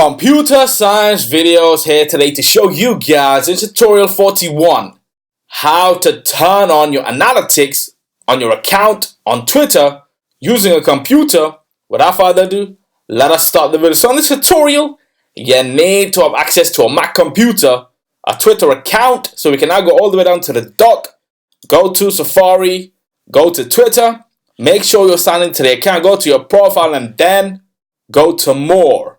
Computer science videos here today to show you guys in tutorial 41 how to turn on your analytics on your account on Twitter using a computer. Without further ado, let us start the video. So in this tutorial, you need to have access to a Mac computer, a Twitter account. So we can now go all the way down to the dock, go to Safari, go to Twitter, make sure you're signed into the account, go to your profile and then go to more,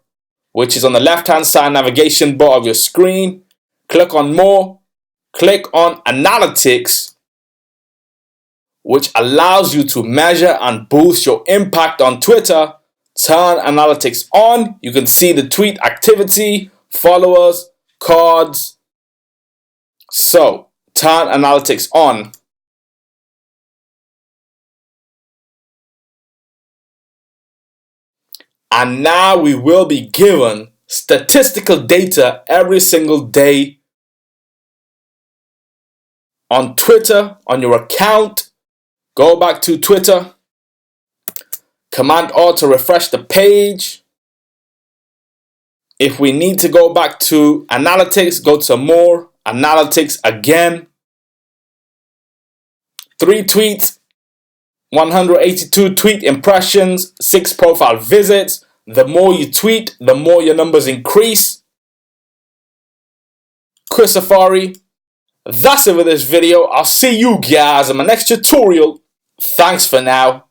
which is on the left hand side navigation bar of your screen. Click on more, click on analytics, which allows you to measure and boost your impact on Twitter. Turn analytics on. You can see the tweet activity, followers, cards. So turn analytics on. And now we will be given statistical data every single day on Twitter, on your account. Go back to Twitter. Command R to refresh the page. If we need to go back to analytics, go to more, analytics again. 3 tweets. 182 tweet impressions, 6 profile visits. The more you tweet, the more your numbers increase. Chris Safari. That's it for this video. I'll see you guys in my next tutorial. Thanks for now.